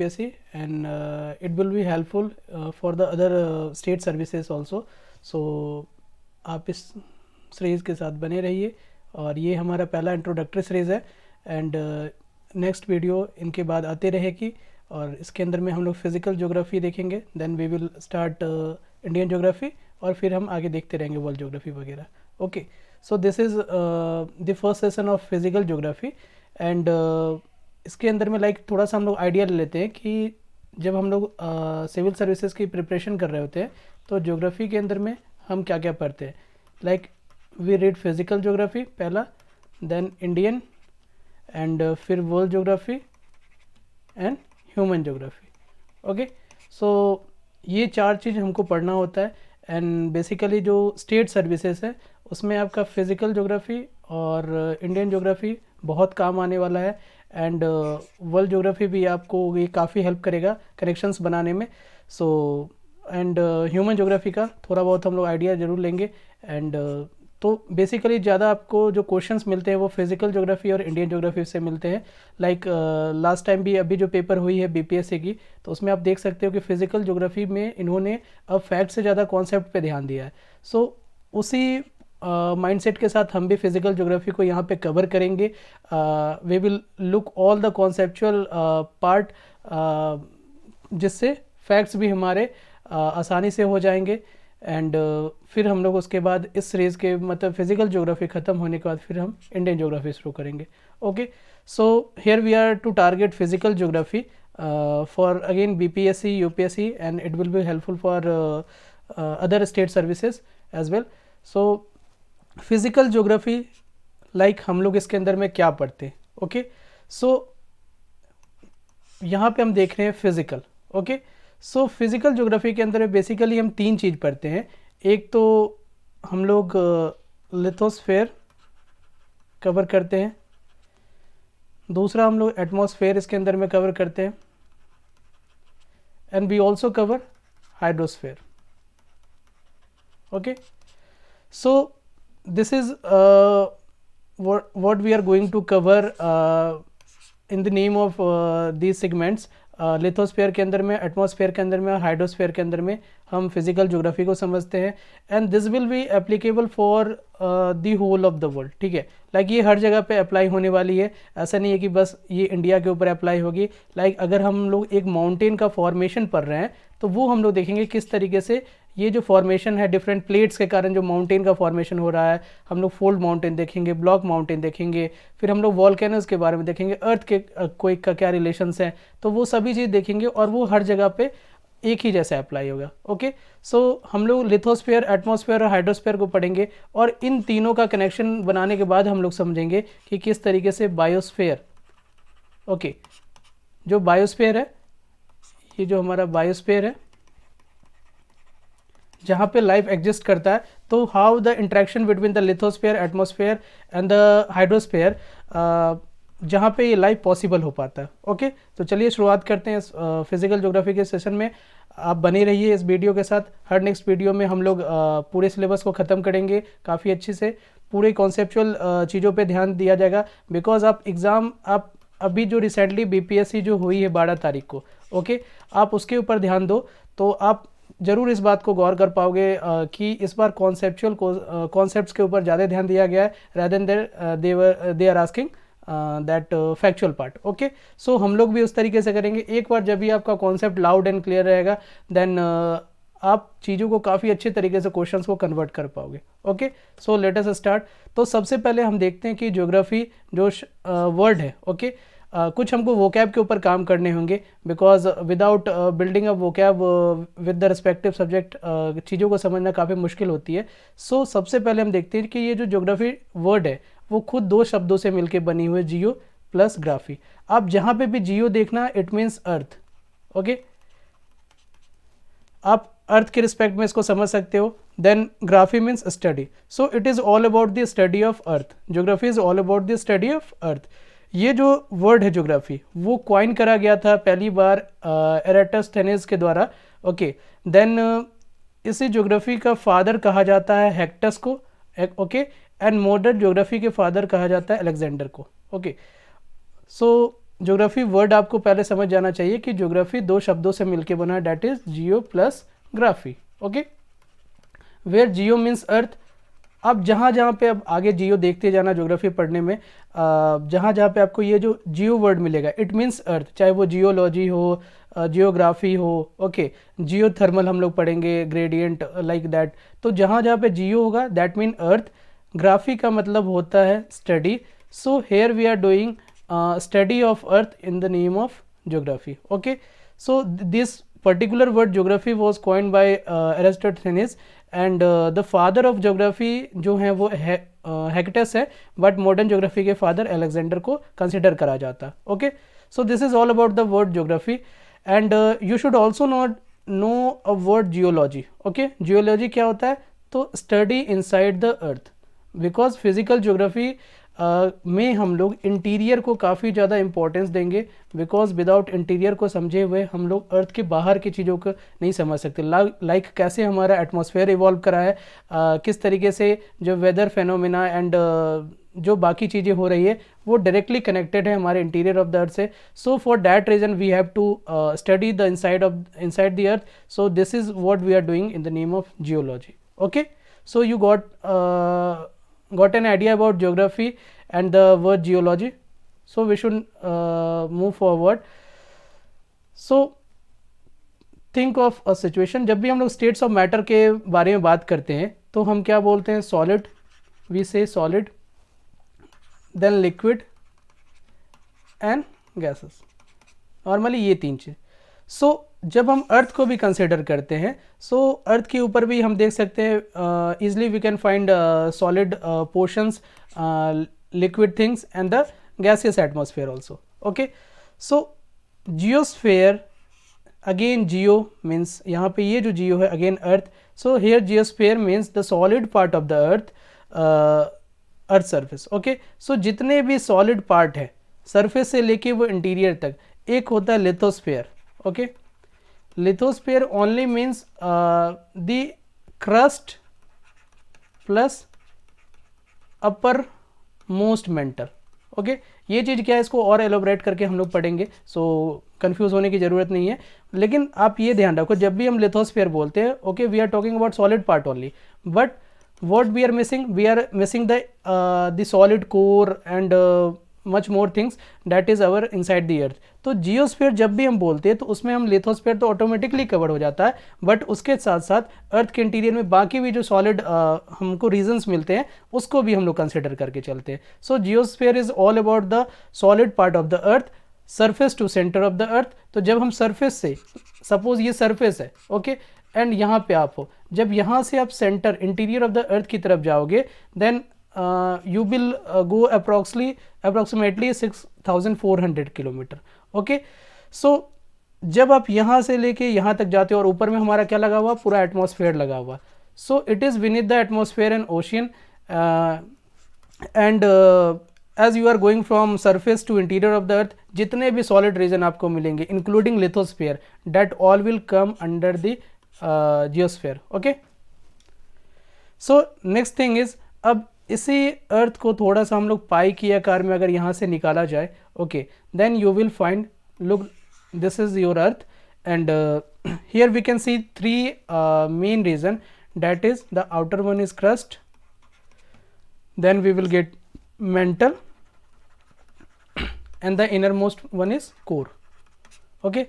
UPSC and it will be helpful for the other state services also. So आप इस series के साथ बने रहिए और ये हमारा पहला इंट्रोडक्टरी सीरीज़ है एंड नेक्स्ट वीडियो इनके बाद आते रहेगी और इसके अंदर में हम लोग फिज़िकल ज्योग्राफी देखेंगे, then we will start Indian geography और फिर हम आगे देखते रहेंगे वर्ल्ड ज्योग्राफी वगैरह. Okay, so this is the first session of physical geography and इसके अंदर में थोड़ा सा हम लोग आइडिया ले लेते हैं कि जब हम लोग सिविल सर्विसेज की प्रिपरेशन कर रहे होते हैं तो ज्योग्राफी के अंदर में हम क्या क्या पढ़ते हैं. वी रीड फिज़िकल ज्योग्राफी पहला, देन इंडियन एंड फिर world geography and human geography. Okay, so ये 4 चीज़ हमको पढ़ना होता है एंड बेसिकली जो स्टेट सर्विसेज है उसमें आपका फिज़िकल ज्योग्राफी और इंडियन ज्योग्राफी बहुत काम आने वाला है एंड वर्ल्ड ज्योग्राफी भी आपको ये काफ़ी हेल्प करेगा कनेक्शंस बनाने में. सो एंड ह्यूमन ज्योग्राफी का थोड़ा बहुत हम लोग आइडिया ज़रूर लेंगे एंड तो बेसिकली ज़्यादा आपको जो क्वेश्चंस मिलते हैं वो फिज़िकल ज्योग्राफी और इंडियन ज्योग्राफी से मिलते हैं. लास्ट टाइम भी अभी जो पेपर हुई है BPSC की, तो उसमें आप देख सकते हो कि फ़िज़िकल ज्योग्राफी में इन्होंने अब फैक्ट से ज़्यादा कॉन्सेप्ट पे ध्यान दिया है. सो उसी माइंडसेट के साथ हम भी फिज़िकल ज्योग्राफी को यहाँ पे कवर करेंगे. We will look all the conceptual part जिससे फैक्ट्स भी हमारे आसानी से हो जाएंगे एंड फिर हम लोग उसके बाद इस सीरीज़ के मतलब फिज़िकल ज्योग्राफी ख़त्म होने के बाद फिर हम इंडियन ज्योग्राफी शुरू करेंगे. Okay, so here we are to target physical geography for again BPSC, UPSC and it will be helpful for other state services as well. So physical geography हम लोग इसके अंदर में क्या पढ़ते हैं. ओके, सो यहाँ पे हम देख रहे हैं फिज़िकल. ओके, सो फिज़िकल ज्योग्राफी के अंदर बेसिकली हम 3 चीज़ पढ़ते हैं. एक तो हम लोग लिथोस्फेयर कवर करते हैं, दूसरा हम लोग एटमॉस्फेयर इसके अंदर में कवर करते हैं and we also cover hydrosphere. Okay, so this is what we are going to cover in the name of these segments. Lithosphere के अंदर में, एटमॉस्फेयर के अंदर में, हाइड्रोस्फेयर के अंदर में हम फिज़िकल ज्योग्राफी को समझते हैं and this will be applicable for the whole of the world. ठीक है, ये हर जगह पे अप्लाई होने वाली है. ऐसा नहीं है कि बस ये इंडिया के ऊपर अप्लाई होगी. अगर हम लोग एक माउंटेन का फॉर्मेशन पढ़ रहे हैं तो वो हम लोग देखेंगे किस तरीके से ये जो फॉर्मेशन है डिफरेंट प्लेट्स के कारण जो माउंटेन का फॉर्मेशन हो रहा है. हम लोग फोल्ड माउंटेन देखेंगे, ब्लॉक माउंटेन देखेंगे, फिर हम लोग वॉल्केनोज के बारे में देखेंगे, अर्थ के क्वेक का क्या रिलेशंस है, तो वो सभी चीज़ देखेंगे और वो हर जगह पे एक ही जैसे अप्लाई होगा. ओके, सो हम लोग लिथोस्फेयर, एटमॉस्फेयर और हाइड्रोस्फेयर को पढ़ेंगे और इन तीनों का कनेक्शन बनाने के बाद हम लोग समझेंगे कि किस तरीके से बायोस्फेयर, ओके, जो बायोस्फेयर है, ये जो हमारा बायोस्फेयर है जहाँ पे लाइफ एग्जिस्ट करता है, तो how the interaction between the lithosphere, atmosphere and the hydrosphere, जहाँ पे ये लाइफ पॉसिबल हो पाता है. ओके, तो चलिए शुरुआत करते हैं फिज़िकल ज्योग्राफी के सेशन में. आप बने रहिए इस वीडियो के साथ. हर नेक्स्ट वीडियो में हम लोग पूरे सिलेबस को ख़त्म करेंगे काफ़ी अच्छे से. पूरे कॉन्सेप्चुअल चीज़ों पे ध्यान दिया जाएगा बिकॉज आप अभी जो रिसेंटली BPSC जो हुई है 12 तारीख को, ओके, आप उसके ऊपर ध्यान दो तो आप ज़रूर इस बात को गौर कर पाओगे कि इस बार कॉन्सेप्चुअल कॉन्सेप्ट्स के ऊपर ज़्यादा ध्यान दिया गया है rather than they are asking that factual part. Okay, so हम लोग भी उस तरीके से करेंगे. एक बार जब भी आपका कॉन्सेप्ट लाउड एंड क्लियर रहेगा देन आप चीज़ों को काफ़ी अच्छे तरीके से क्वेश्चंस को कन्वर्ट कर पाओगे. Okay, so let us start. तो सबसे पहले हम देखते हैं कि ज्योग्राफी जो वर्ड है, ओके, कुछ हमको वोकैब के ऊपर काम करने होंगे because without building a vocab with the respective subject चीज़ों को समझना काफ़ी मुश्किल होती है. सो सबसे पहले हम देखते हैं कि ये जो ज्योग्राफी वर्ड है वो खुद 2 शब्दों से मिलके बनी हुई है, जियो प्लस ग्राफी. आप जहाँ पे भी जियो देखना इट मीन्स अर्थ. ओके, आप अर्थ के रिस्पेक्ट में इसको समझ सकते हो. Then graphy means study. So it is all about the study of earth. Geography is all about the study of earth. ये जो वर्ड है ज्योग्राफी वो क्वाइन करा गया था पहली बार एराटोस्थेनेस के द्वारा. ओके, देन इसी ज्योग्राफी का फादर कहा जाता है हेक्टस को. ओके, एंड मॉडर्न ज्योग्राफी के फादर कहा जाता है अलेक्जेंडर को. ओके, सो ज्योग्राफी वर्ड आपको पहले समझ जाना चाहिए कि ज्योग्राफी दो शब्दों से मिलके बना है, that is geo plus graphy. Okay, where geo means earth. अब जहाँ जहाँ पे अब आगे जियो देखते जाना ज्योग्राफी पढ़ने में, जहाँ जहाँ पे आपको ये जो जियो वर्ड मिलेगा इट मीन्स अर्थ, चाहे वो जियोलॉजी हो, जियोग्राफी हो, ओके, जियो थर्मल हम लोग पढ़ेंगे, ग्रेडियंट लाइक दैट। तो जहाँ जहाँ पे जियो होगा दैट मीन अर्थ, ग्राफी का मतलब होता है study. So here we are doing study of earth in the name of geography. Okay, so this particular word geography was coined by Eratosthenes and the father of geography जो है वो Hecataeus है, but modern geography के father Alexander को consider करा जाता। Okay, so this is all about the word geography and you should also not know a word geology. Okay, geology क्या होता है? तो study inside the earth, because physical geography में हम लोग इंटीरियर को काफ़ी ज़्यादा इंपॉर्टेंस देंगे, बिकॉज विदाउट इंटीरियर को समझे हुए हम लोग अर्थ के बाहर की चीज़ों को नहीं समझ सकते। लाइक कैसे हमारा एटमॉस्फेयर इवॉल्व करा है, किस तरीके से जो वेदर फेनोमेना एंड जो बाकी चीज़ें हो रही है वो डायरेक्टली कनेक्टेड है हमारे इंटीरियर ऑफ द अर्थ से। So for that reason we have to study the inside the earth. So this is what we are doing in the name of geology. Okay, so you got an idea about geography and the word geology, so we should move forward. So think of a situation, जब भी हम लोग states of matter के बारे में बात करते हैं तो हम क्या बोलते हैं? solid, we say solid, then liquid and gases, normally ये तीन चीज़। सो जब हम अर्थ को भी कंसिडर करते हैं, सो अर्थ के ऊपर भी हम देख सकते हैं easily we can find solid portions, liquid things and the gaseous atmosphere also. Okay, so geosphere, again geo means यहाँ पे ये जो जियो है again earth, so here geosphere means the solid part of the earth surface. Okay, so जितने भी solid part है surface से लेके वो इंटीरियर तक, एक होता है lithosphere. Okay, lithosphere only means the crust plus upper most mantle। Okay, ये चीज़ क्या है इसको और एलोबरेट करके हम लोग पढ़ेंगे, सो कंफ्यूज होने की ज़रूरत नहीं है। लेकिन आप ये ध्यान रखो जब भी हम लिथोस्फेयर बोलते हैं, okay, we are talking about solid part only, but what we are missing the solid core and much more things that is our inside the earth। तो जियोस्फीयर जब भी हम बोलते हैं तो उसमें हम लिथोस्फीयर तो ऑटोमेटिकली कवर हो जाता है, बट उसके साथ साथ अर्थ के इंटीरियर में बाकी भी जो सॉलिड हमको रीजन्स मिलते हैं उसको भी हम लोग कंसिडर करके चलते हैं। So geosphere is all about the solid part of the earth, surface to centre of the earth. तो जब हम सरफेस से, सपोज ये सरफेस है, ओके, एंड यहाँ पे आप हो, जब यहाँ से आप centre interior of the earth की तरफ जाओगे, then you will go approximately 6400 kilometre. Okay, so जब आप यहाँ से लेके यहाँ तक जाते हो और ऊपर में हमारा क्या लगा हुआ? पूरा एटमॉस्फेयर लगा हुआ। So it is beneath the atmosphere and ocean, and as you are going from surface to interior of the earth, जितने भी सॉलिड रीजन आपको मिलेंगे including lithosphere, that all will come under the geosphere. Okay, so next thing is, अब इसी अर्थ को थोड़ा सा हम लोग पाई की आकार में अगर यहाँ से निकाला जाए, okay, then you will find, look, this is your earth and here we can see three main region, that is the outer one is crust, then we will get mantle and the innermost one is core। okay,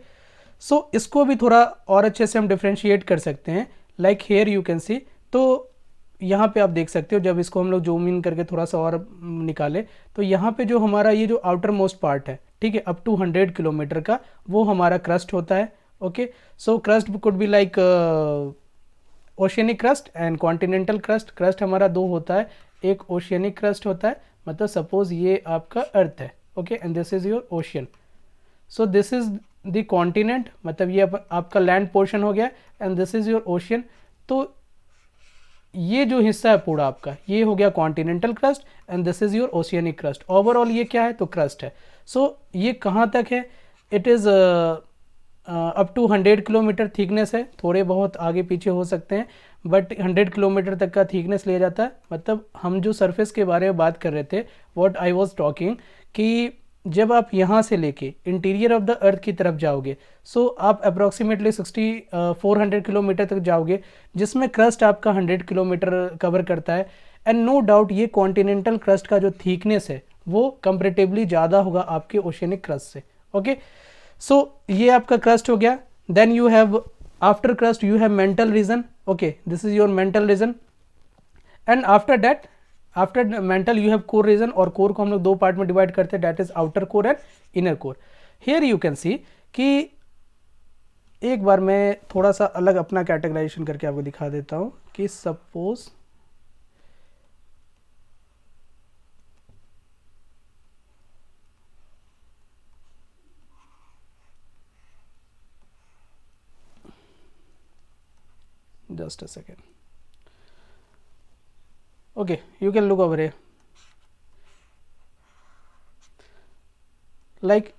so इसको भी थोड़ा और अच्छे से हम differentiate कर सकते हैं, like here you can see। तो यहाँ पे आप देख सकते हो, जब इसको हम लोग जूम इन करके थोड़ा सा और निकाले तो यहाँ पे जो हमारा ये जो आउटर मोस्ट पार्ट है, ठीक है, अप टू 100 किलोमीटर का, वो हमारा क्रस्ट होता है। Okay, so crust could be like oceanic crust and continental crust. Crust हमारा दो होता है, एक ओशियनिक क्रस्ट होता है, मतलब सपोज ये आपका अर्थ है, okay, and this is your ocean. So this is the continent, मतलब ये आपका लैंड पोर्शन हो गया, and this is your ocean. तो ये जो हिस्सा है पूरा आपका, ये हो गया continental crust and this is your oceanic crust. Overall ये क्या है? तो क्रस्ट है। सो ये कहाँ तक है? It is up to 100 kilometre thickness है, थोड़े बहुत आगे पीछे हो सकते हैं, बट 100 किलोमीटर तक का थिकनेस लिया जाता है। मतलब हम जो सरफेस के बारे में बात कर रहे थे, व्हाट आई वाज टॉकिंग, कि जब आप यहाँ से लेके इंटीरियर ऑफ द अर्थ की तरफ जाओगे, सो आप अप्रॉक्सीमेटली 400 किलोमीटर तक जाओगे, जिसमें क्रस्ट आपका 100 किलोमीटर कवर करता है। एंड नो डाउट ये कॉन्टिनेंटल क्रस्ट का जो थिकनेस है वो कंपेरेटिवली ज़्यादा होगा आपके ओशियनिक क्रस्ट से। ओके, सो ये आपका क्रस्ट हो गया। Then you have after crust you have mantle region. Okay, this is your mantle region. And after that, after mantle you have core region, और कोर को हम लोग दो पार्ट में डिवाइड करते हैं, that is outer core and inner core. Here you can see कि एक बार मैं थोड़ा सा अलग अपना कैटेगराइजेशन करके आपको दिखा देता हूं कि suppose just a second. Okay, you can look over here. Like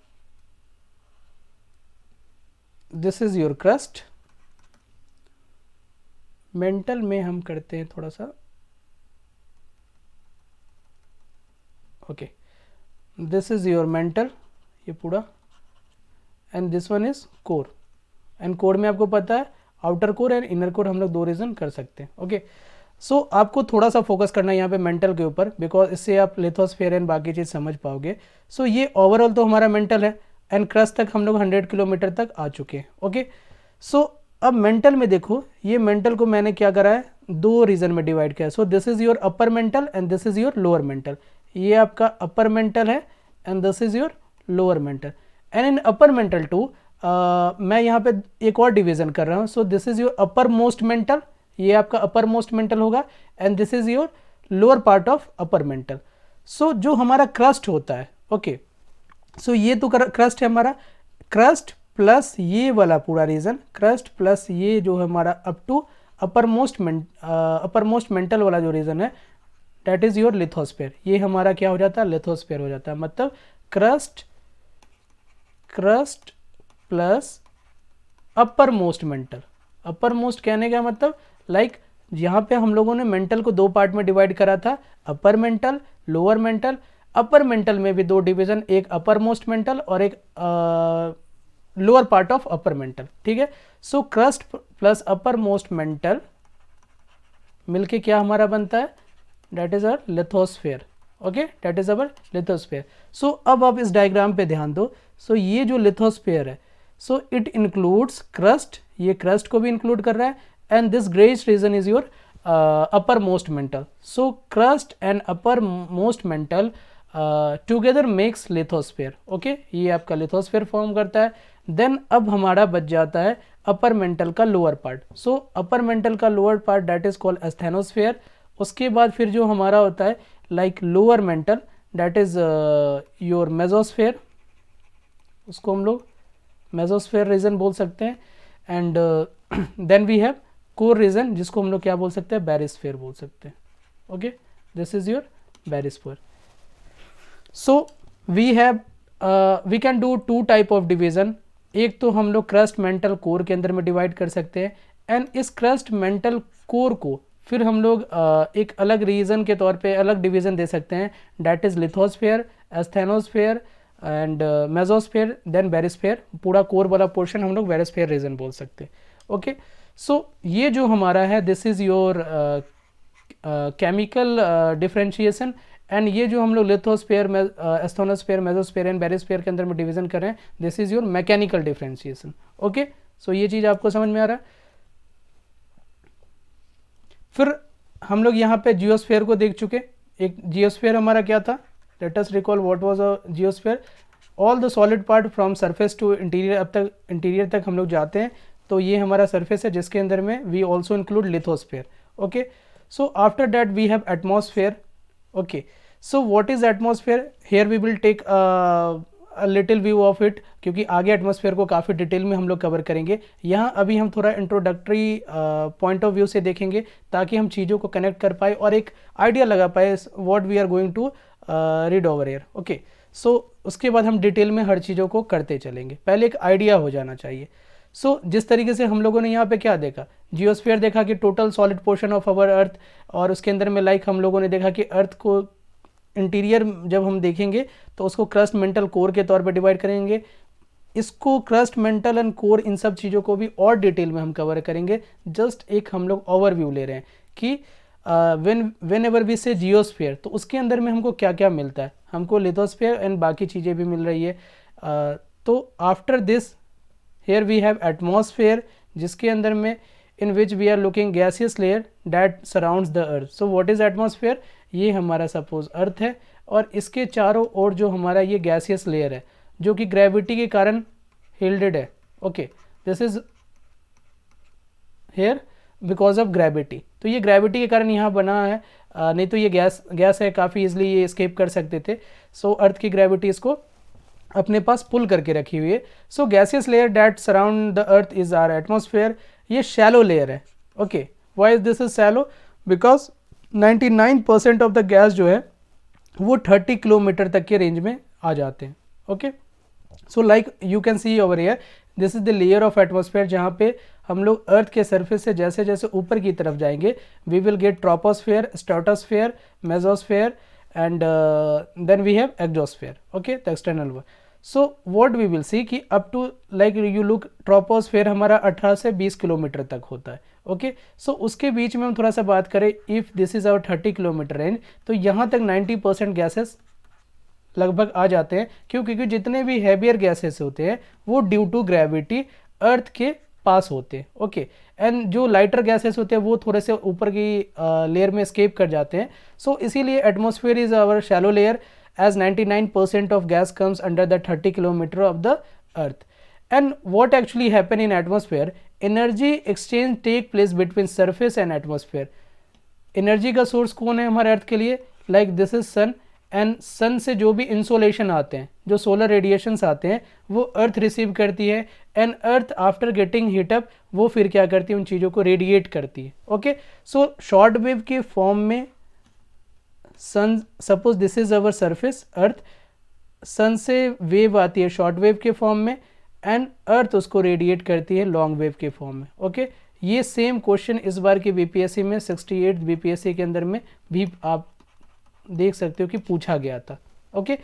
this is your crust. Mental में हम करते हैं थोड़ा सा। Okay, this is your mental, ये पूरा, and this one is core. And core में आपको पता है outer core and inner core हम लोग दो रीजन कर सकते हैं। ओके, सो आपको थोड़ा सा फोकस करना है यहाँ पे मेंटल के ऊपर, बिकॉज इससे आप लिथोस्फीयर एंड बाकी चीज़ समझ पाओगे। सो ये ओवरऑल तो हमारा मेंटल है, एंड क्रस्ट तक हम लोग 100 किलोमीटर तक आ चुके हैं। ओके, सो अब मेंटल में देखो, ये मेंटल को मैंने क्या करा है, दो रीजन में डिवाइड किया है। So this is your upper mantle and this is your lower mantle. ये आपका अपर मेंटल है and this is your lower mantle. And in upper mantle too मैं यहाँ पे एक और डिवीजन कर रहा हूँ। So this is your upper most mantle, ये आपका अपर मोस्ट मेंटल होगा, and this is your lower part of upper mantle. So जो हमारा क्रस्ट होता है, ओके, सो ये तो क्रस्ट है हमारा, क्रस्ट प्लस ये वाला पूरा रीजन, क्रस्ट प्लस ये जो है हमारा up to upper most mantle वाला जो रीजन है, दैट इज योर लिथोस्फीयर। ये हमारा क्या हो जाता है, लिथोस्फीयर हो जाता है। मतलब crust plus upper most mental. Upper most कहने का मतलब लाइक यहाँ पे हम लोगों ने मेंटल को दो पार्ट में डिवाइड करा था, upper mantle, lower mental. Upper mantle में भी दो डिवीजन, एक अपर मोस्ट मेंटल और एक lower part of upper mantle. ठीक है, so crust plus upper most mantle मिलके क्या हमारा बनता है, that is our lithosphere. Okay, that is our lithosphere. So अब आप इस डायग्राम पे ध्यान दो। सो ये जो लिथोस्फीयर है, सो इट इंक्लूड्स क्रस्ट, ये क्रस्ट को भी इंक्लूड कर रहा है, and this greyish region is your upper most mantle. So crust and upper most mantle together makes lithosphere. Okay, ये आपका लिथोस्फीयर फॉर्म करता है। देन अब हमारा बच जाता है अपर मेंटल का lower part. So upper mantle का lower part that is called asthenosphere. उसके बाद फिर जो हमारा होता है like lower mantle, that is your mesosphere, उसको हम लोग मेसोस्फीयर रीजन बोल सकते हैं। And then we have core region, जिसको हम लोग क्या बोल सकते हैं, बैरिस्फीयर बोल सकते हैं। Okay, this is your barysphere. So we have we can do two type of division. एक तो हम लोग क्रस्ट मेंटल कोर के अंदर में डिवाइड कर सकते हैं, एंड इस क्रस्ट मेंटल कोर को फिर हम लोग एक अलग रीजन के तौर पे अलग डिवीजन दे सकते हैं, that is lithosphere, asthenosphere and mesosphere, then barysphere. पूरा कोर वाला पोर्शन हम लोग बैरिस्फीयर रीजन बोल सकते हैं। ओके, सो ये जो हमारा है, this is your chemical differentiation. And ये जो हम लोग lithosphere, asthenosphere, mesosphere and barysphere के अंदर में डिवीजन कर रहे हैं, this is your mechanical differentiation. Okay, so ये चीज़ आपको समझ में आ रहा है। फिर हम लोग यहाँ पे जियोस्फीयर को देख चुके। एक जियोस्फीयर हमारा क्या था, let us recall what was a geosphere. All the solid part from surface to interior, अब तक इंटीरियर तक हम लोग जाते हैं, तो ये हमारा सरफेस है जिसके अंदर में we also include lithosphere. Okay, so after that we have atmosphere. Okay, so what is atmosphere, here we will take a little view of it, क्योंकि आगे एटमॉस्फेयर को काफ़ी डिटेल में हम लोग कवर करेंगे। यहाँ अभी हम थोड़ा इंट्रोडक्टरी पॉइंट ऑफ व्यू से देखेंगे, ताकि हम चीज़ों को कनेक्ट कर पाए और एक आइडिया लगा पाए what we are going to read over here. Okay, so उसके बाद हम डिटेल में हर चीज़ों को करते चलेंगे, पहले एक आइडिया हो जाना चाहिए। सो जिस तरीके से हम लोगों ने यहाँ पे क्या देखा, जियोस्फीयर देखा कि total solid portion of our earth, और उसके अंदर में लाइक हम लोगों ने देखा कि अर्थ को इंटीरियर जब हम देखेंगे तो उसको क्रस्ट, मेंटल, कोर के तौर पे डिवाइड करेंगे। इसको क्रस्ट, मेंटल एंड कोर, इन सब चीज़ों को भी और डिटेल में हम कवर करेंगे। जस्ट एक हम लोग ओवरव्यू ले रहे हैं कि वेन एवर वी से जियोस्फीयर, तो उसके अंदर में हमको क्या क्या मिलता है। हमको लिथोस्फीयर एंड बाकी चीज़ें भी मिल रही है। तो after this here we have atmosphere, जिसके अंदर में in which we are looking gaseous layer that surrounds the earth. So what is atmosphere? ये हमारा सपोज अर्थ है और इसके चारों ओर जो हमारा ये गैसियस लेयर है जो कि ग्रेविटी के कारण हिल्डेड है। Okay, this is here because of gravity. तो ये ग्रेविटी के कारण यहाँ बना है, नहीं तो ये गैस है, काफ़ी इजली ये स्केप कर सकते थे। सो अर्थ की ग्रेविटी इसको अपने पास पुल करके रखी हुई है। So gaseous layer that surround the earth is our atmosphere. ये शैलो लेयर है। Okay, why is this is shallow? Because 99% of the gas जो है वो 30 किलोमीटर तक के रेंज में आ जाते हैं। Okay, so like you can see over here, this is the layer of atmosphere, जहाँ पे हम लोग अर्थ के सरफेस से जैसे जैसे ऊपर की तरफ जाएंगे we will get troposphere, stratosphere, mesosphere and then we have exosphere. Okay, the external one. So what we will see कि up to like you look, troposphere हमारा 18 से 20 किलोमीटर तक होता है। ओके, सो उसके बीच में हम थोड़ा सा बात करें, if this is our 30 kilometre range, तो यहाँ तक 90% गैसेस लगभग आ जाते हैं। क्यों? क्योंकि जितने भी हैवियर गैसेस होते हैं वो ड्यू टू ग्रेविटी अर्थ के पास होते हैं। ओके, एंड जो लाइटर गैसेस होते हैं वो थोड़े से ऊपर की लेयर में स्केप कर जाते हैं। सो इसीलिए atmosphere is our shallow layer as 99% of gas comes under the 30 kilometer of the earth. And what actually happen in atmosphere? Energy exchange take place between surface and atmosphere. Energy का source कौन है हमारे earth के लिए? Like this is sun, and sun से जो भी insolation आते हैं, जो सोलर रेडिएशंस आते हैं, वो अर्थ रिसीव करती है। And earth after getting heat up वो फिर क्या करती है? उन चीज़ों को रेडिएट करती है। ओके, सो शॉर्ट वेव के फॉर्म में sun, suppose this is our surface earth, sun से वेव आती है शॉर्ट वेव के फॉर्म में एंड अर्थ उसको रेडिएट करती है लॉन्ग वेव के फॉर्म में। ओके, ये सेम क्वेश्चन इस बार के बीपीएससी में 68 बीपीएससी के अंदर में भी आप देख सकते हो कि पूछा गया था। ओके,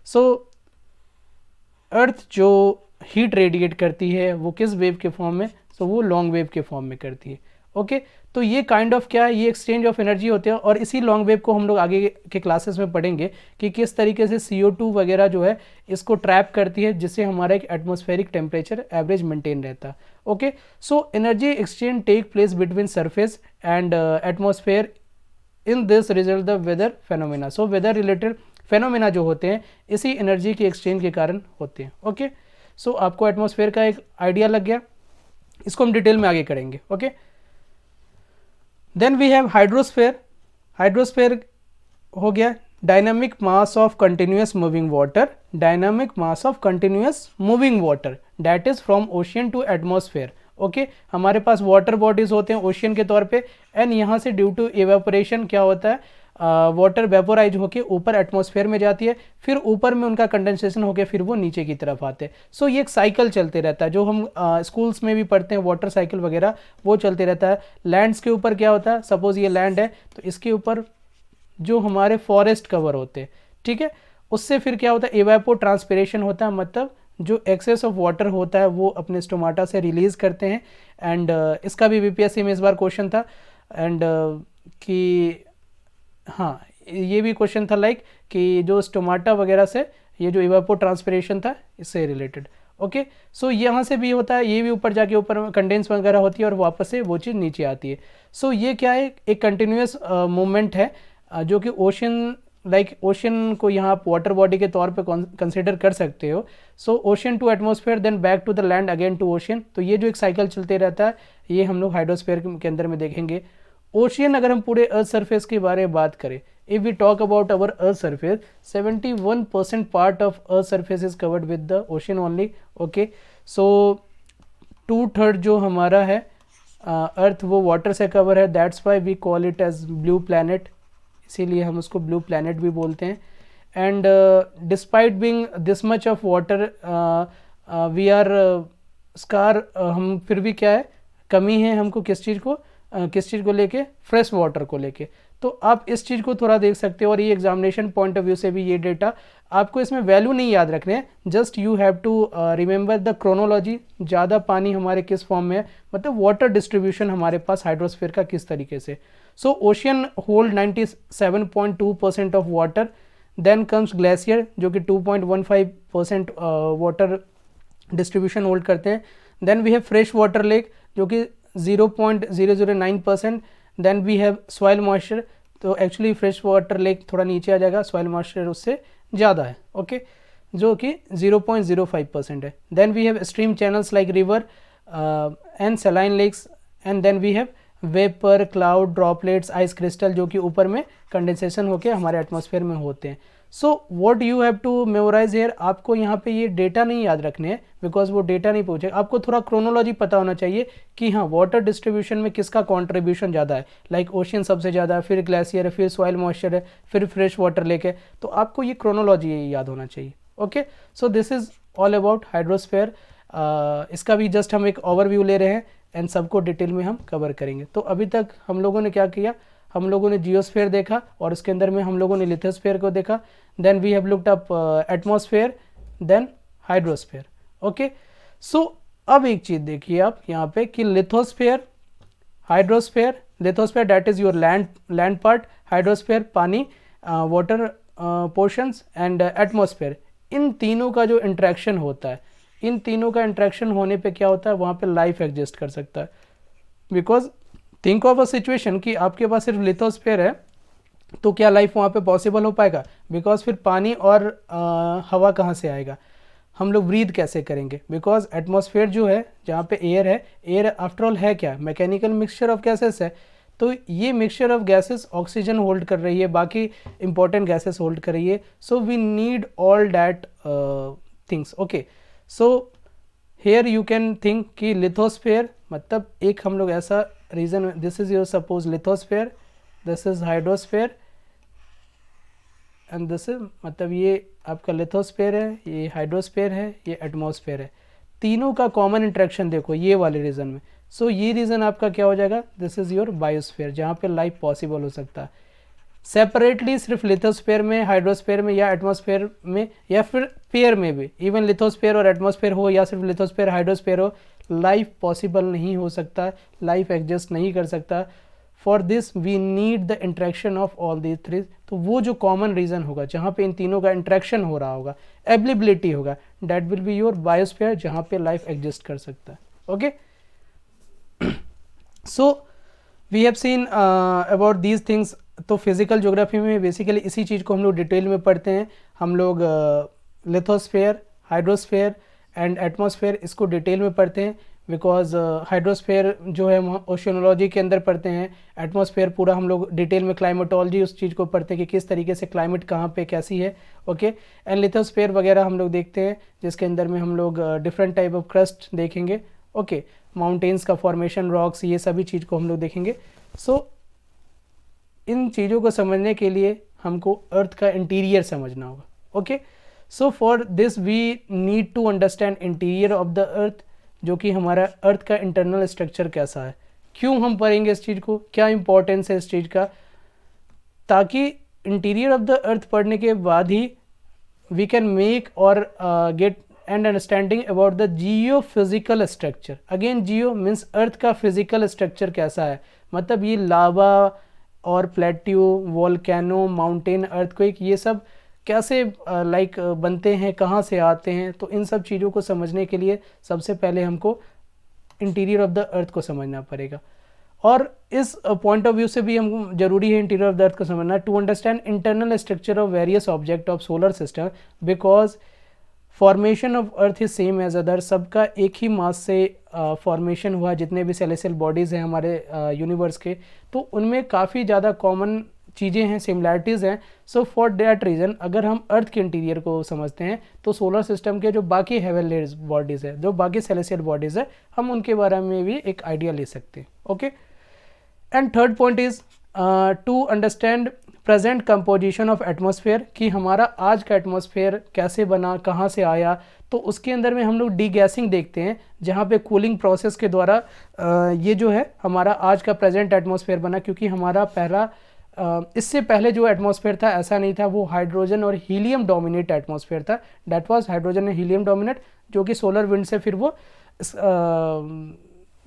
सो अर्थ जो हीट रेडिएट करती है वो किस वेव के फॉर्म में? सो वो लॉन्ग वेव के फॉर्म में करती है। ओके, तो ये काइंड ऑफ क्या है? ये एक्सचेंज ऑफ एनर्जी होते हैं और इसी लॉन्ग वेव को हम लोग आगे के क्लासेस में पढ़ेंगे कि किस तरीके से CO2 वगैरह जो है इसको ट्रैप करती है, जिससे हमारा एक एटमॉस्फेरिक टेम्परेचर एवरेज मेंटेन रहता है। Okay, so energy exchange take place between surface and atmosphere, in this result the weather phenomena. So weather related phenomena जो होते हैं इसी एनर्जी के एक्सचेंज के कारण होते हैं। ओके, सो आपको एटमॉस्फेयर का एक आइडिया लग गया, इसको हम डिटेल में आगे करेंगे। Okay, then we have hydrosphere. Hydrosphere हो गया dynamic mass of continuous moving water, dynamic mass of continuous moving water that is from ocean to atmosphere. Okay, हमारे पास वाटर बॉडीज होते हैं ओशियन के तौर पे एंड यहाँ से ड्यू टू इवेपोरेशन क्या होता है, वाटर वेपोराइज होके ऊपर एटमॉस्फेयर में जाती है, फिर ऊपर में उनका कंडेंसेशन होकर फिर वो नीचे की तरफ आते हैं। सो ये एक साइकिल चलते रहता है, जो हम स्कूल्स में भी पढ़ते हैं, वाटर साइकिल वगैरह, वो चलते रहता है। लैंड्स के ऊपर क्या होता है, सपोज ये लैंड है तो इसके ऊपर जो हमारे फॉरेस्ट कवर होते हैं, ठीक है, उससे फिर क्या होता है, इवेपो ट्रांसपिरेशन होता है, मतलब जो एक्सेस ऑफ वाटर होता है वो अपने स्टोमाटा से रिलीज करते हैं। एंड इसका भी बीपीएससी में इस बार क्वेश्चन था, एंड कि हाँ ये भी क्वेश्चन था लाइक कि जो स्टोमाटा वगैरह से ये जो इवेपो ट्रांसपिरेशन था इससे रिलेटेड। ओके, सो यहाँ से भी होता है, ये भी ऊपर जाके ऊपर कंडेंस वगैरह होती है और वापस से वो चीज़ नीचे आती है। सो ये क्या है, एक कंटिन्यूस मूवमेंट है जो कि ओशन, लाइक ओशन को यहाँ आप वाटर बॉडी के तौर पे कंसिडर कर सकते हो। So ocean to atmosphere then back to the land again to ocean, तो ये जो एक साइकिल चलते रहता है ये हम लोग हाइड्रोस्फीयर के अंदर में देखेंगे। ओशियन, अगर हम पूरे अर्थ सरफेस के बारे में बात करें, if we talk about our earth surface, 71% part of earth surface is covered with the ocean only. Okay, so 2/3 जो हमारा है अर्थ वो वाटर से कवर है, that's why we call it as blue planet, इसीलिए हम उसको ब्लू प्लैनेट भी बोलते हैं। And despite being this much of water we are scarce, हम फिर भी क्या है, कमी है हमको किस चीज़ को लेके, फ्रेश वाटर को लेके। तो आप इस चीज़ को थोड़ा देख सकते हो, और ये एग्जामिनेशन पॉइंट ऑफ व्यू से भी ये डेटा आपको इसमें वैल्यू नहीं याद रखने हैं, just you have to remember the chronology, ज़्यादा पानी हमारे किस फॉर्म में है, मतलब वाटर डिस्ट्रीब्यूशन हमारे पास हाइड्रोस्फीयर का किस तरीके से। So ocean hold 97.2% of water, then comes glacier जो कि 2.15% वाटर डिस्ट्रीब्यूशन होल्ड करते हैं, then we have fresh water lake जो कि 0.009%, then we have soil moisture, तो एक्चुअली फ्रेश वाटर लेक थोड़ा नीचे आ जाएगा, सॉइल मॉइस्चर उससे ज़्यादा है, ओके, जो कि 0.05% है। Then we have stream channels like river and saline lakes, and then we have vapour, cloud, droplets, ice crystal जो कि ऊपर में कंडेंसेशन होकर हमारे एटमॉस्फेयर में होते हैं। So what you have to memorise here, आपको यहाँ पे ये डेटा नहीं याद रखने हैं बिकॉज वो डेटा नहीं पहुँचे, आपको थोड़ा क्रोनोलॉजी पता होना चाहिए कि हाँ वाटर डिस्ट्रीब्यूशन में किसका कॉन्ट्रीब्यूशन ज़्यादा है, लाइक ओशियन सबसे ज़्यादा है, फिर ग्लेशियर है, फिर सॉइल मॉइस्चर है, फिर फ्रेश वाटर लेक है, तो आपको ये क्रोनोलॉजी याद होना चाहिए। Okay, so this is all about hydrosphere. इसका भी जस्ट हम एक ओवरव्यू ले रहे हैं एंड सबको डिटेल में हम कवर करेंगे। तो अभी तक हम लोगों ने क्या किया, हम लोगों ने जियोस्फेयर देखा और उसके अंदर में हम लोगों ने लिथोस्फेयर को देखा, then we have looked up atmosphere, then hydrosphere. Okay, so अब एक चीज़ देखिए आप यहाँ पे कि lithosphere, hydrosphere, lithosphere that is your land part, hydrosphere पानी वाटर पोर्शंस, एंड एटमॉस्फेयर, इन तीनों का जो इंट्रैक्शन होता है, इन तीनों का इंट्रैक्शन होने पे क्या होता है, वहाँ पे लाइफ एग्जिस्ट कर सकता है। Because think of a situation कि आपके पास सिर्फ लिथोस्फेयर है तो क्या लाइफ वहाँ पे पॉसिबल हो पाएगा, बिकॉज फिर पानी और हवा कहाँ से आएगा, हम लोग ब्रीथ कैसे करेंगे, बिकॉज एटमॉस्फेयर जो है जहाँ पे एयर है, एयर आफ्टर ऑल है क्या, मैकेनिकल मिक्सचर ऑफ गैसेस है, तो ये mixture of gases oxygen hold कर रही है, बाकी इंपॉर्टेंट गैसेस होल्ड कर रही है, so we need all that things. Okay, so here you can think कि लिथोस्फेयर मतलब एक हम लोग ऐसा region, this is your suppose lithosphere, this is hydrosphere and this is, मतलब ये आपका लिथोस्फेयर है, ये हाइड्रोस्फेयर है, ये एटमॉस्फेयर है, तीनों का कॉमन इंट्रैक्शन देखो ये वाले रीजन में। सो ये रीजन आपका क्या हो जाएगा, दिस इज योर बायोस्फेयर जहाँ पे लाइफ पॉसिबल हो सकता है। सेपरेटली सिर्फ लिथोस्फेयर में, हाइड्रोस्फेयर में या एटमॉस्फेयर में या फिर पेयर में भी, इवन लिथोस्फेयर और एटमॉस्फेयर हो या सिर्फ लिथोस्फेयर हाइड्रोस्फेयर हो, लाइफ पॉसिबल नहीं हो सकता, लाइफ एग्जिस्ट नहीं कर सकता। For this we need the interaction of all these three. तो वो जो कॉमन रीजन होगा जहाँ पे इन तीनों का इंट्रैक्शन हो रहा होगा, एबिलिबिलिटी होगा, that will be your biosphere जहाँ पे लाइफ एग्जिस्ट कर सकता है। Okay, so we have seen about these things. तो फिजिकल ज्योग्राफी में बेसिकली इसी चीज़ को हम लोग डिटेल में पढ़ते हैं, हम लोग लिथोस्फेयर, हाइड्रोस्फेयर एंड एटमॉस्फेयर इसको डिटेल में पढ़ते हैं, बिकॉज हाइड्रोस्फेयर जो है हम ओशियोनोलॉजी के अंदर पढ़ते हैं, एटमॉस्फेयर पूरा हम लोग डिटेल में क्लाइमेटोलॉजी उस चीज़ को पढ़ते हैं कि किस तरीके से क्लाइमेट कहाँ पे कैसी है। ओके, एंड लिथोस्फेयर वगैरह हम लोग देखते हैं जिसके अंदर में हम लोग डिफरेंट टाइप ऑफ क्रस्ट देखेंगे। ओके, माउंटेन्स का फॉर्मेशन, रॉक्स, ये सभी चीज़ को हम लोग देखेंगे। सो इन चीज़ों को समझने के लिए हमको अर्थ का इंटीरियर समझना होगा। Okay, so for this we need to understand interior of the earth, जो कि हमारा अर्थ का इंटरनल स्ट्रक्चर कैसा है। क्यों हम पढ़ेंगे इस चीज़ को, क्या इंपॉर्टेंस है इस चीज़ का, ताकि इंटीरियर ऑफ द अर्थ पढ़ने के बाद ही वी कैन मेक और get and understanding about the geophysical structure. Again geo means earth का फिजिकल स्ट्रक्चर कैसा है, मतलब ये लावा और प्लेट्यू, वोल्केनो, माउंटेन, अर्थक्वेक, ये सब कैसे लाइक बनते हैं, कहाँ से आते हैं। तो इन सब चीज़ों को समझने के लिए सबसे पहले हमको इंटीरियर ऑफ द अर्थ को समझना पड़ेगा, और इस पॉइंट ऑफ व्यू से भी हम जरूरी है इंटीरियर ऑफ द अर्थ को समझना, to understand internal structure of various object of solar system, because formation of earth is same as other, सबका एक ही मास से फॉर्मेशन हुआ, जितने भी सेलेस्टियल बॉडीज़ हैं हमारे यूनिवर्स के, तो उनमें काफ़ी ज़्यादा कॉमन चीज़ें हैं, सिमिलैरिटीज़ हैं। सो फॉर दैट रीज़न अगर हम अर्थ के इंटीरियर को समझते हैं तो सोलर सिस्टम के जो बाकी हेवनली बॉडीज़ है, जो बाकी सेलेस्टियल बॉडीज़ है, हम उनके बारे में भी एक आइडिया ले सकते हैं। Okay, and third point is to understand present composition of atmosphere, कि हमारा आज का एटमॉस्फेयर कैसे बना, कहाँ से आया। तो उसके अंदर में हम लोग डीगैसिंग देखते हैं, जहाँ पे कूलिंग प्रोसेस के द्वारा ये जो है हमारा आज का प्रेजेंट एटमॉस्फेयर बना, क्योंकि हमारा पहला इससे पहले जो एटमॉस्फेयर था ऐसा नहीं था, वो हाइड्रोजन और हीलियम डोमिनेट एटमॉस्फेयर था, that was hydrogen and helium dominate, जो कि सोलर विंड से फिर वो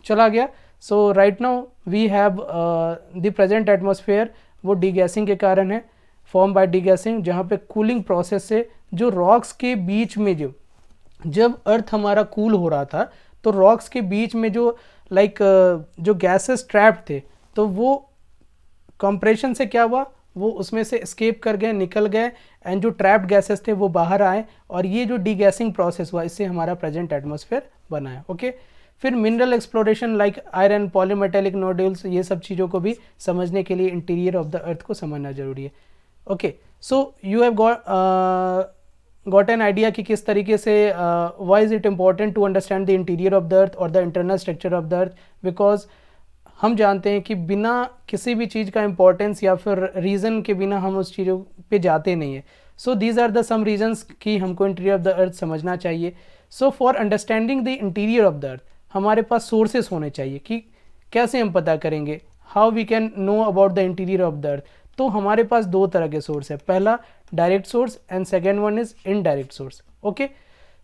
चला गया। So right now we have the present atmosphere, वो डीगैसिंग के कारण है, फॉर्म बाय डीगैसिंग, जहाँ पे कूलिंग प्रोसेस से जो रॉक्स के बीच में जो जब अर्थ हमारा कूल हो रहा था तो रॉक्स के बीच में जो जो गैसेस ट्रैप्ड थे, तो वो कंप्रेशन से क्या हुआ, वो उसमें से एस्केप कर गए, निकल गए, एंड जो ट्रैप्ड गैसेस थे वो बाहर आए, और ये जो डीगैसिंग प्रोसेस हुआ इससे हमारा प्रेजेंट एटमॉस्फेयर बना है। ओके, फिर mineral exploration like iron, polymetallic nodules, ये सब चीज़ों को भी समझने के लिए इंटीरियर ऑफ द अर्थ को समझना जरूरी है। Okay, so you have got an idea कि किस तरीके से why is it important to understand the interior of the earth और the internal structure of the earth, because हम जानते हैं कि बिना किसी भी चीज़ का इम्पोर्टेंस या फिर रीज़न के बिना हम उस चीज़ों पे जाते नहीं है। So these are the some reasons कि हमको इंटीरियर ऑफ द अर्थ समझना चाहिए। So for understanding the interior of the earth हमारे पास सोर्सेस होने चाहिए कि कैसे हम पता करेंगे, how we can know about the interior of the earth. तो हमारे पास दो तरह के सोर्स है, पहला direct source and second one is indirect source. Okay,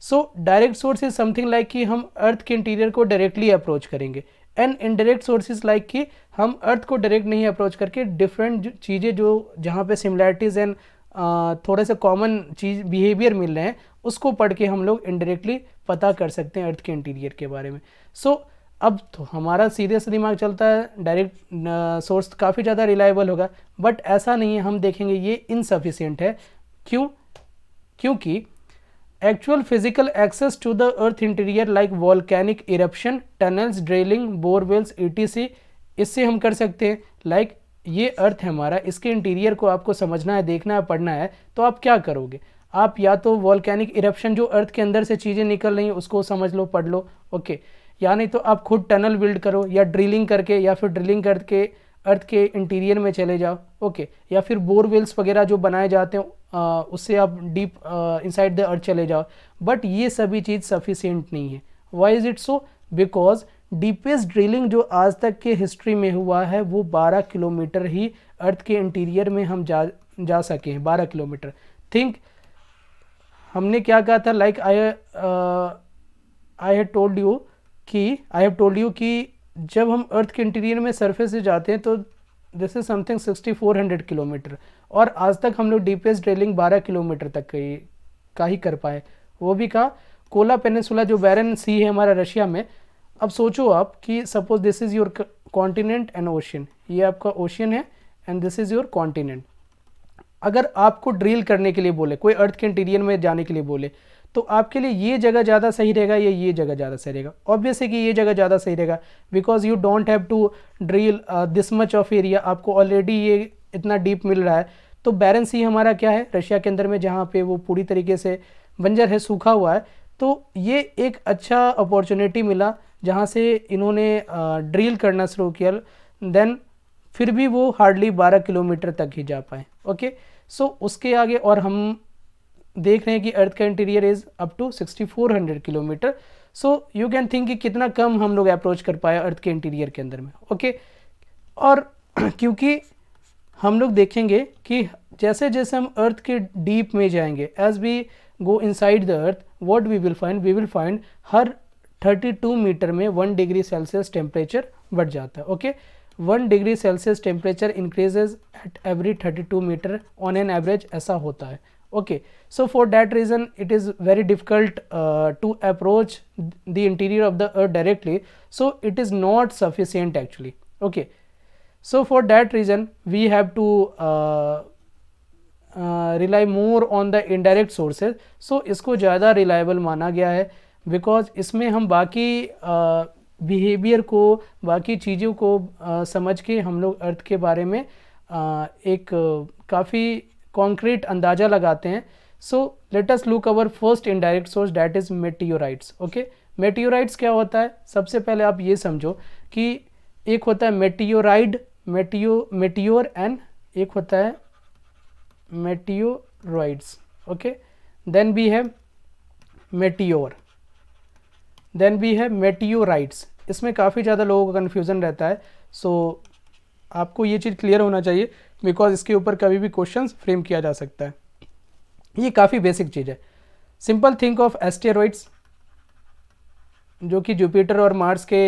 so direct source is something like कि हम अर्थ के इंटीरियर को डायरेक्टली अप्रोच करेंगे, एंड इनडायरेक्ट सोर्सेज लाइक कि हम अर्थ को डायरेक्ट नहीं अप्रोच करके डिफरेंट चीज़ें जो जहाँ पे सिमिलैरिटीज़ एंड थोड़े से कॉमन चीज़ बिहेवियर मिल रहे हैं उसको पढ़ के हम लोग इनडायरेक्टली पता कर सकते हैं अर्थ के इंटीरियर के बारे में। सो अब तो हमारा सीधे से दिमाग चलता है डायरेक्ट सोर्स काफ़ी ज़्यादा रिलायबल होगा, बट ऐसा नहीं है, हम देखेंगे ये इनसफिशिएंट है। क्यों? क्योंकि actual physical access to the earth interior like volcanic eruption, tunnels, drilling, bore wells etc, इससे हम कर सकते हैं। लाइक ये अर्थ है हमारा, इसके इंटीरियर को आपको समझना है, देखना है, पढ़ना है, तो आप क्या करोगे? आप या तो वॉल्केनिक इरप्शन जो अर्थ के अंदर से चीज़ें निकल रही हैं उसको समझ लो, पढ़ लो, ओके, या नहीं तो आप खुद टनल बिल्ड करो या ड्रिलिंग करके या फिर ड्रिलिंग करके अर्थ के इंटीरियर में चले जाओ, ओके, या फिर बोरवेल्स वगैरह जो बनाए जाते हैं उससे आप डीप इनसाइड द अर्थ चले जाओ, बट ये सभी चीज़ सफिशिएंट नहीं है। Why is it so? Because deepest drilling जो आज तक के हिस्ट्री में हुआ है वो 12 किलोमीटर ही अर्थ के इंटीरियर में हम जा सके हैं, 12 किलोमीटर। थिंक हमने क्या कहा था, like I have told you कि जब हम अर्थ के इंटीरियर में सरफेस से जाते हैं तो दिस इज समथिंग 6400 किलोमीटर, और आज तक हम लोग डीपेस्ट ड्रिलिंग 12 किलोमीटर तक का ही कर पाए, वो भी कहा कोला पेनिनसुला जो बैरन सी है हमारा रशिया में। अब सोचो आप कि suppose this is your continent and ocean, ये आपका ओशियन है and this is your continent. अगर आपको ड्रिल करने के लिए बोले, कोई अर्थ के इंटीरियर में जाने के लिए बोले, तो आपके लिए ये जगह ज़्यादा सही रहेगा या ये जगह ज़्यादा सही रहेगा? ऑब्वियस है कि ये जगह ज़्यादा सही रहेगा, because you don't have to drill this much of area, आपको ऑलरेडी ये इतना डीप मिल रहा है। तो बैरन सी हमारा क्या है रशिया के अंदर में, जहाँ पे वो पूरी तरीके से बंजर है, सूखा हुआ है, तो ये एक अच्छा अपॉर्चुनिटी मिला जहाँ से इन्होंने ड्रिल करना शुरू किया, देन फिर भी वो हार्डली 12 किलोमीटर तक ही जा पाए। ओके, सो उसके आगे और हम देख रहे हैं कि अर्थ का interior is up to 6400 kilometre. So you can think कि कितना कम हम लोग अप्रोच कर पाए अर्थ के इंटीरियर के अंदर में। ओके, और क्योंकि हम लोग देखेंगे कि जैसे जैसे हम अर्थ के डीप में जाएंगे, as we go inside the earth, what we will find हर 32 मीटर में 1 डिग्री सेल्सियस टेम्परेचर बढ़ जाता है। Okay, 1 degree celsius temperature increases at every 32 metre on an average, ऐसा होता है। Okay, so for that reason it is very difficult to approach the interior of the earth directly, so it is not sufficient actually. Okay, so for that reason we have to rely more on the indirect sources. so इसको ज़्यादा reliable माना गया है, because इसमें हम बाकी behaviour को, बाकी चीज़ों को समझ के हम लोग अर्थ के बारे में एक काफ़ी कॉन्क्रीट अंदाज़ा लगाते हैं। So let us look our first indirect source, that is meteorites. Okay, meteorites क्या होता है? सबसे पहले आप ये समझो कि एक होता है मेटियोराइड, मेटियोर एंड एक होता है meteoroids. Okay, then we have meteor, then we have meteorites. इसमें काफ़ी ज़्यादा लोगों का कन्फ्यूज़न रहता है, सो आपको ये चीज़ क्लियर होना चाहिए बिकॉज इसके ऊपर कभी भी क्वेश्चन फ्रेम किया जा सकता है। ये काफ़ी बेसिक चीज़ है। सिंपल थिंक ऑफ एस्टेरॉइड्स, जो कि जुपिटर और मार्स के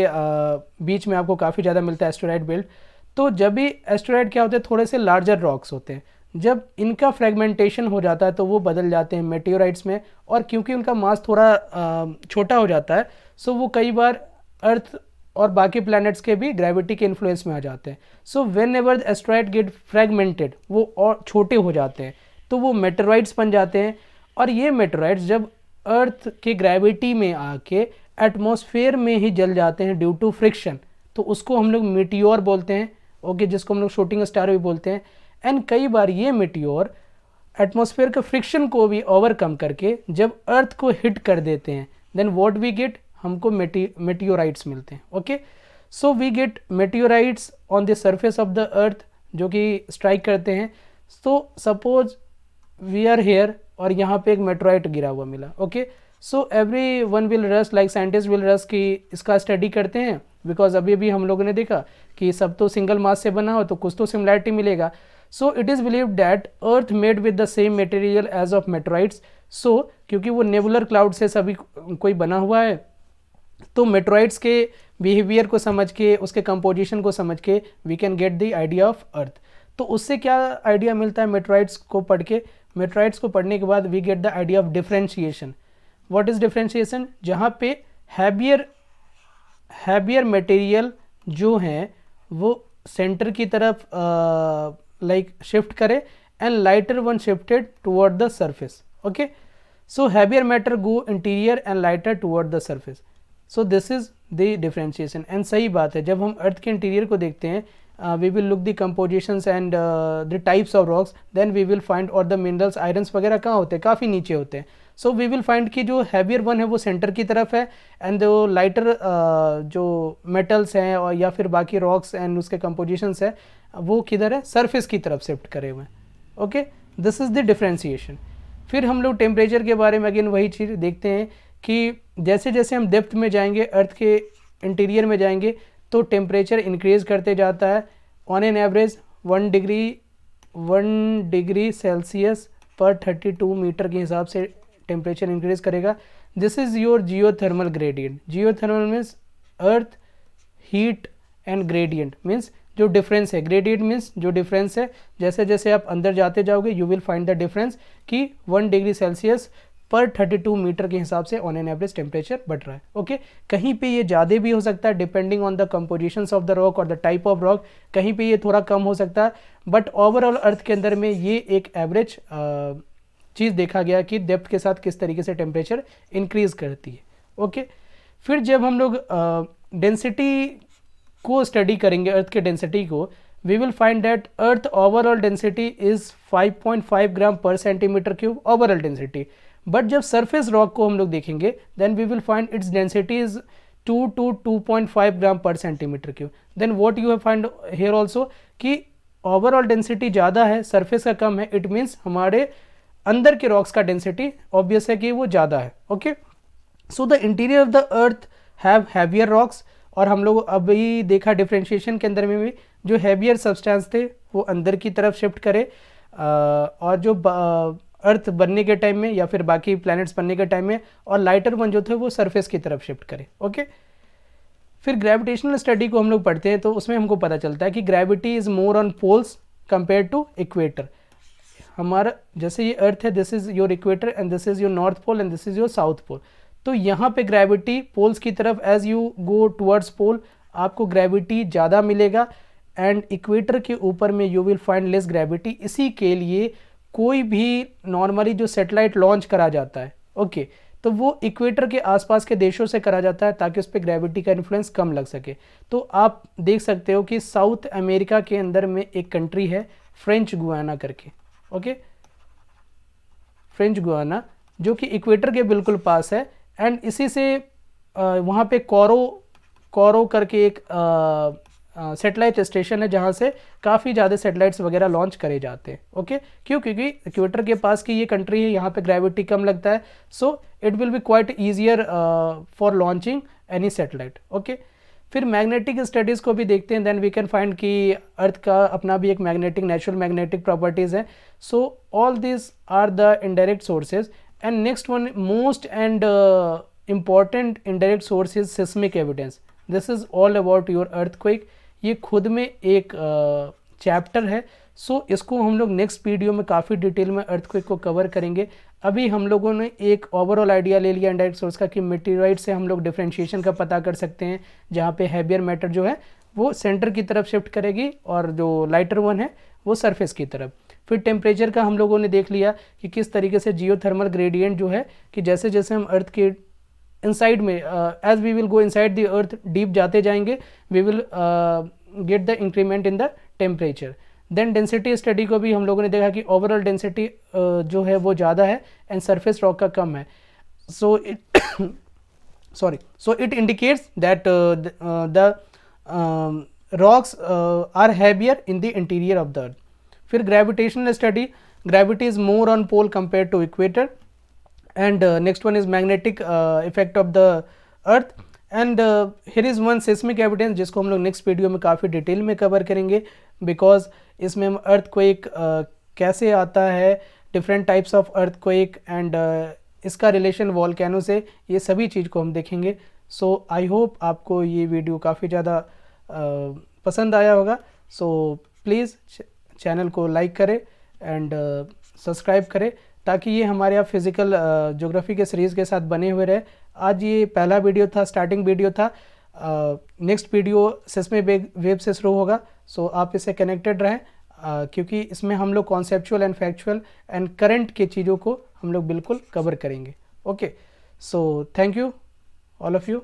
बीच में आपको काफ़ी ज़्यादा मिलता है एस्टेरॉइड बेल्ट। तो जब भी एस्टेरॉइड क्या होते हैं, थोड़े से लार्जर रॉक्स होते हैं, जब इनका फ्रेगमेंटेशन हो जाता है तो वो बदल जाते हैं मेटेओराइट्स में, और क्योंकि उनका मास थोड़ा छोटा हो जाता है, सो वो कई बार अर्थ और बाकी प्लैनेट्स के भी ग्रेविटी के इन्फ्लुएंस में आ जाते हैं। So whenever asteroid get fragmented, वो और छोटे हो जाते हैं, तो वो मेटेओराइट्स बन जाते हैं। और ये मेटेओराइट्स जब अर्थ के ग्रेविटी में आके एटमॉस्फेयर में ही जल जाते हैं ड्यू टू फ्रिक्शन, तो उसको हम लोग मीटियोर बोलते हैं, ओके, जिसको हम लोग शूटिंग स्टार भी बोलते हैं। एंड कई बार ये मीटियोर एटमॉस्फेयर के फ्रिक्शन को भी ओवरकम करके जब अर्थ को हिट कर देते हैं, देन व्हाट वी गेट, हमको मेटियोराइट्स मिलते हैं। Okay, so we get meteorites on the surface of the earth जो कि स्ट्राइक करते हैं। So suppose we are here और यहाँ पे एक मेटेओराइट गिरा हुआ मिला। Okay, so every one will rush, like scientist will rush कि इसका स्टडी करते हैं, बिकॉज अभी भी हम लोगों ने देखा कि सब तो सिंगल मास से बना हो तो कुछ तो सिमिलैरिटी मिलेगा। So it is believed that earth made with the same material as of meteorites. So क्योंकि वो नेबुलर क्लाउड से सभी कोई बना हुआ है, तो मेटेओराइट्स के बिहेवियर को समझ के, उसके कंपोजिशन को समझ के we can get the idea of earth. तो उससे क्या आइडिया मिलता है मेटेओराइट्स को पढ़ के? मेटेओराइट्स को पढ़ने के बाद we get the idea of differentiation. What is differentiation? जहाँ पे हैवियर मटेरियल जो हैं वो सेंटर की तरफ लाइक शिफ्ट करे and lighter one shifted toward the surface. Okay, so heavier matter go interior and lighter toward the surface. So this is the differentiation. And सही बात है, जब हम अर्थ के इंटीरियर को देखते हैं, we will look the compositions and the types of rocks, then we will find, और the minerals आयरन्स वगैरह कहाँ होते हैं? काफ़ी नीचे होते हैं। so we will find कि जो हैवियर वन है वो सेंटर की तरफ है, एंड जो लाइटर जो मेटल्स हैं और या फिर बाकी रॉक्स एंड उसके कंपोजिशंस है वो किधर है? सरफेस की तरफ शिफ्ट करे हुए हैं। Okay, this is the differentiation. फिर हम लोग टेम्परेचर के बारे में अगेन वही चीज़ देखते हैं कि जैसे जैसे हम डेप्थ में जाएंगे, अर्थ के इंटीरियर में जाएंगे, तो टेम्परेचर इंक्रीज़ करते जाता है। On an average 1 degree Celsius पर 32 मीटर के हिसाब से टेम्परेचर इंक्रीज़ करेगा। This is your geothermal gradient. Geothermal means earth heat and gradient means जो डिफरेंस है, ग्रेडियंट मीन्स जो डिफरेंस है। जैसे जैसे आप अंदर जाते जाओगे you will find the difference कि 1 डिग्री सेल्सियस पर 32 मीटर के हिसाब से ऑन एन एवरेज टेम्परेचर बढ़ रहा है। ओके, कहीं पे ये ज़्यादा भी हो सकता है depending on the compositions of the rock और द टाइप ऑफ रॉक, कहीं पे ये थोड़ा कम हो सकता है, बट ओवरऑल अर्थ के अंदर में ये एक एवरेज चीज़ देखा गया कि डेप्थ के साथ किस तरीके से टेम्परेचर इंक्रीज़ करती है। ओके, फिर जब हम लोग डेंसिटी को स्टडी करेंगे, अर्थ के डेंसिटी को, we will find that earth overall density is 5.5 gram per centimetre cube overall density. But जब सरफेस रॉक को हम लोग देखेंगे then we will find its density is 2 to 2.5 gram per centimetre cube. Then what you have find here also कि overall density ज़्यादा है, surface का कम है, इट मीन्स हमारे अंदर के रॉक्स का डेंसिटी ऑब्वियस है कि वो ज़्यादा है। Okay, so the interior of the earth have heavier rocks, और हम लोग अभी देखा डिफ्रेंशिएशन के अंदर में भी जो हैवियर सब्सटेंस थे वो अंदर की तरफ शिफ्ट करे, और जो अर्थ बनने के टाइम में या फिर बाकी प्लैनेट्स बनने के टाइम में, और लाइटर वन जो थे वो सरफेस की तरफ शिफ्ट करे। ओके, फिर ग्रेविटेशनल स्टडी को हम लोग पढ़ते हैं तो उसमें हमको पता चलता है कि gravity is more on poles compare to equator. हमारा जैसे ये अर्थ है, this is your equator and this is your north pole and this is your south pole. तो यहाँ पे ग्रेविटी पोल्स की तरफ, as you go towards pole आपको ग्रेविटी ज़्यादा मिलेगा, एंड इक्वेटर के ऊपर में you will find less gravity. इसी के लिए कोई भी नॉर्मली जो सैटेलाइट लॉन्च करा जाता है, ओके, तो वो इक्वेटर के आसपास के देशों से करा जाता है ताकि उस पर ग्रेविटी का इन्फ्लुएंस कम लग सके। तो आप देख सकते हो कि साउथ अमेरिका के अंदर में एक कंट्री है फ्रेंच गुयाना करके। ओके, फ्रेंच गुयाना जो कि इक्वेटर के बिल्कुल पास है, एंड इसी से वहाँ पे कोरो करके एक सैटेलाइट स्टेशन है जहाँ से काफ़ी ज़्यादा सैटेलाइट्स वगैरह लॉन्च करे जाते हैं। ओके, क्यों? क्योंकि इक्वेटर के पास की ये कंट्री है, यहाँ पे ग्रेविटी कम लगता है, so it will B quite easier for launching any satellite. Okay, फिर मैग्नेटिक स्टडीज़ को भी देखते हैं, देन वी कैन फाइंड कि अर्थ का अपना भी एक मैग्नेटिक नेचुरल मैग्नेटिक प्रॉपर्टीज़ है. So all this are the indirect sources. And next one most and important indirect source is seismic evidence. This is all about your earthquake. ये खुद में एक चैप्टर है. सो इसको हम लोग नेक्स्ट वीडियो में काफ़ी डिटेल में अर्थक्वेक को कवर करेंगे. अभी हम लोगों ने एक ओवरऑल आइडिया ले लिया इनडायरेक्ट सोर्स का कि मेटेरियोइड से हम लोग डिफरेंशिएशन का पता कर सकते हैं, जहाँ पे हैवियर मैटर जो है वो सेंटर की तरफ शिफ्ट करेगी और जो लाइटर वन है वो सरफेस की तरफ. फिर टेम्परेचर का हम लोगों ने देख लिया कि किस तरीके से जियोथर्मल ग्रेडियंट जो है कि जैसे जैसे हम अर्थ के इनसाइड में as we will go inside the earth deep जाते जाएंगे, we will get the increment in the temperature. Then density study को भी हम लोगों ने देखा कि ओवरऑल डेंसिटी जो है वो ज़्यादा है एंड सरफेस रॉक का कम है. So it indicates that the rocks are heavier in the interior of the earth. फिर gravitational study, gravity is more on pole compare to equator. And next one is magnetic effect of the earth. And here is one seismic evidence जिसको हम लोग next video में काफ़ी detail में cover करेंगे, because इसमें हम अर्थक्वेक कैसे आता है, different types of earthquake and इसका रिलेशन वॉल्केनो से, ये सभी चीज़ को हम देखेंगे. सो आई होप आपको ये वीडियो काफ़ी ज़्यादा पसंद आया होगा. सो प्लीज़ चैनल को लाइक करें एंड सब्सक्राइब करें ताकि ये हमारे यहाँ फिज़िकल ज्योग्राफी के सीरीज़ के साथ बने हुए रहे. आज ये पहला वीडियो था, स्टार्टिंग वीडियो था. नेक्स्ट वीडियो सेस्मिक वेव से शुरू होगा. सो आप इससे कनेक्टेड रहें क्योंकि इसमें हम लोग conceptual and factual and current की चीज़ों को हम लोग बिल्कुल कवर करेंगे. Okay, so thank you all of you.